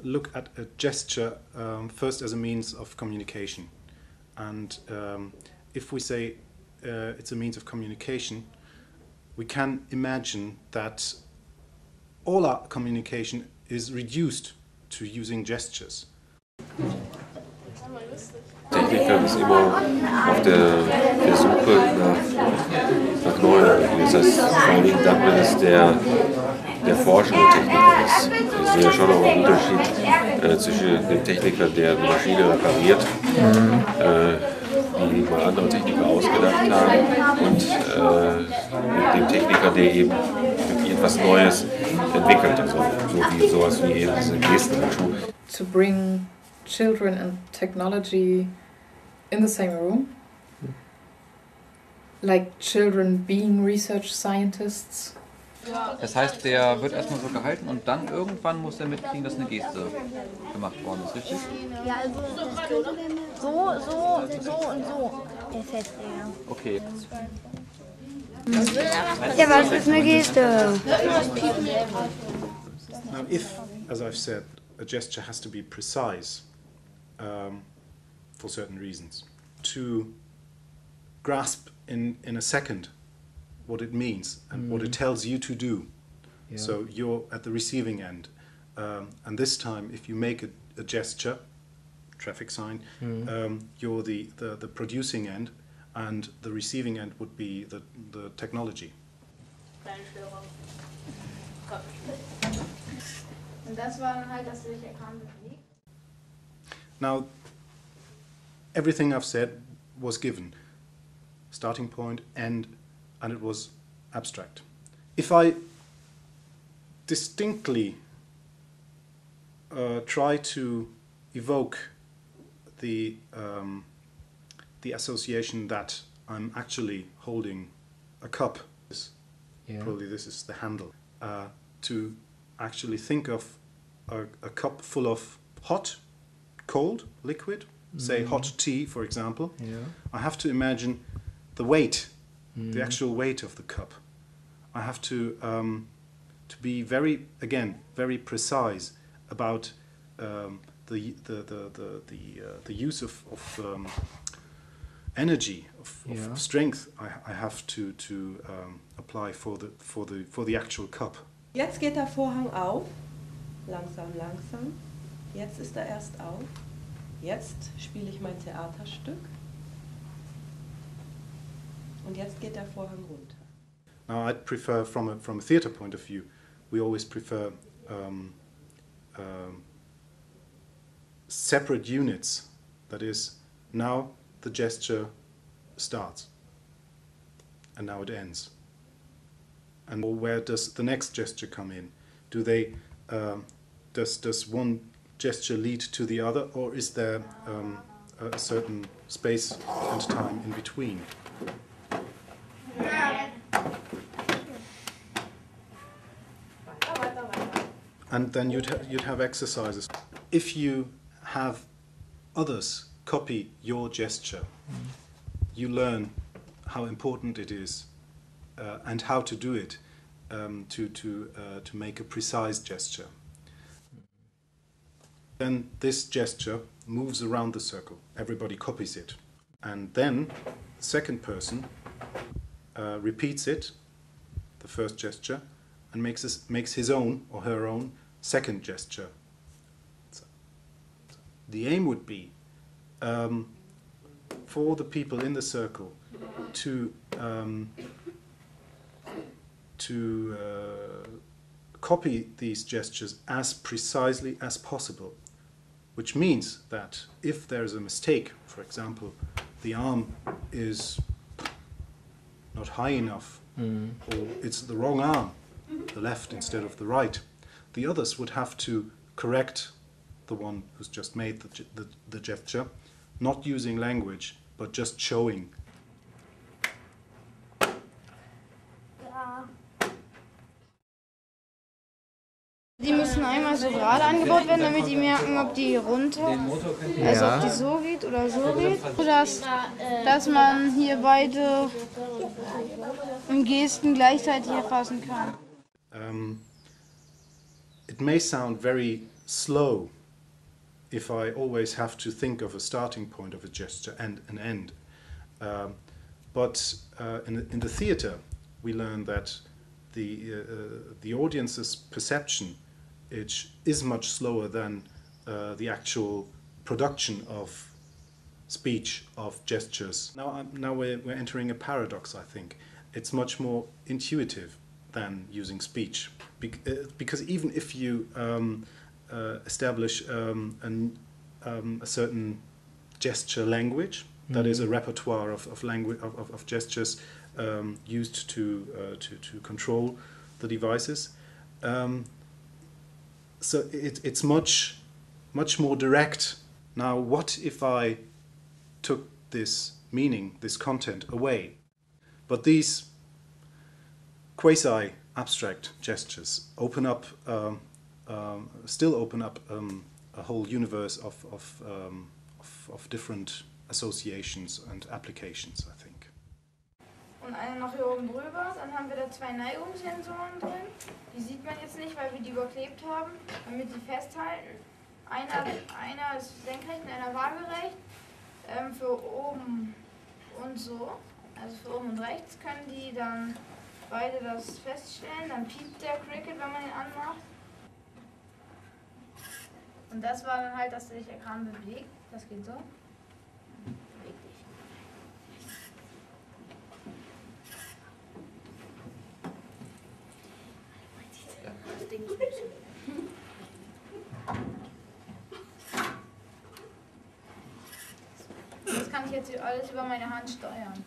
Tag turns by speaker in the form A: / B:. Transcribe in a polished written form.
A: look at a gesture first as a means of communication. And if we say it's a means of communication, we can imagine that all our communication is reduced to using gestures.
B: Techniker ist immer auf der Suche nach neuen. Das heißt, vor allem dann, wenn es der forschende Techniker ist. Ich sehe ja schon noch einen Unterschied zwischen dem Techniker, der eine Maschine repariert, die mal andere Techniker ausgedacht haben, und dem Techniker, der eben etwas Neues entwickelt. Also sowas wie eben diese Gesten.
C: To bring children and technology in the same room, like children being research scientists.
D: Das heißt, der wird erstmal so gehalten und dann irgendwann muss er mitkriegen, dass eine Geste gemacht worden ist, richtig?
E: Ja, also das so und so der Festlegen.
D: Okay.
E: Ja, was ist eine Geste?
A: Now, if, as I've said, a gesture has to be precise for certain reasons, to grasp in a second what it means and what it tells you to do. Yeah. So you're at the receiving end, and this time if you make a gesture, traffic sign, you're the producing end, and the receiving end would be the technology.
E: Und das war dann halt, dass du dich erkannte Weg.
A: Now, everything I've said was given. Starting point, end, and it was abstract. If I distinctly try to evoke the association that I'm actually holding a cup, probably this is the handle, to actually think of a cup full of hot, cold liquid, say hot tea, for example. I have to imagine the weight, the actual weight of the cup. I have to be very precise about the use of energy, of strength I have to apply for the actual cup.
F: Jetzt geht der Vorhang auf, langsam, langsam. Jetzt ist er erst auf. Jetzt spiele ich mein Theaterstück. Und jetzt geht der Vorhang runter.
A: Now, I'd prefer, from a theatre point of view, we always prefer separate units. That is, now the gesture starts, and now it ends. And where does the next gesture come in? Do they, does one gesture lead to the other, or is there a certain space and time in between? And then you'd have exercises. If you have others copy your gesture, you learn how important it is and how to do it to make a precise gesture. Then this gesture moves around the circle. Everybody copies it, and then the second person repeats it, the first gesture, and makes his own or her own second gesture. So the aim would be for the people in the circle to copy these gestures as precisely as possible, which means that if there's a mistake, for example, the arm is not high enough, or it's the wrong arm, the left instead of the right, the others would have to correct the one who's just made the gesture, not using language, but just showing.
E: Die müssen einmal so gerade angebaut werden, damit die merken, ob die runter, also ob die so geht oder so geht. Dass man hier beide Gesten gleichzeitig erfassen kann.
A: It may sound very slow if I always have to think of a starting point of a gesture and an end. But in the theater, we learn that the audience's perception is much slower than the actual production of speech, of gestures. Now we're entering a paradox, I think. It's much more intuitive than using speech. Because even if you establish a certain gesture language, that is a repertoire of gestures used to control the devices. So it's much more direct. Now, what if I took this meaning, this content away? But these quasi-abstract gestures open up, still open up a whole universe of different associations and applications, I think.
E: Und eine noch hier oben drüber, dann haben wir da zwei Neigungssensoren drin. Die sieht man jetzt nicht, weil wir die überklebt haben, damit die festhalten. Einer ist senkrecht und einer waagerecht. Für oben und so, also für oben und rechts können die dann beide das feststellen. Dann piept der Cricket, wenn man ihn anmacht. Und das war dann halt, dass sich der Kran bewegt. Das geht so. Beweg dich. Das Ding ist nicht. Das kann ich jetzt alles über meine Hand steuern.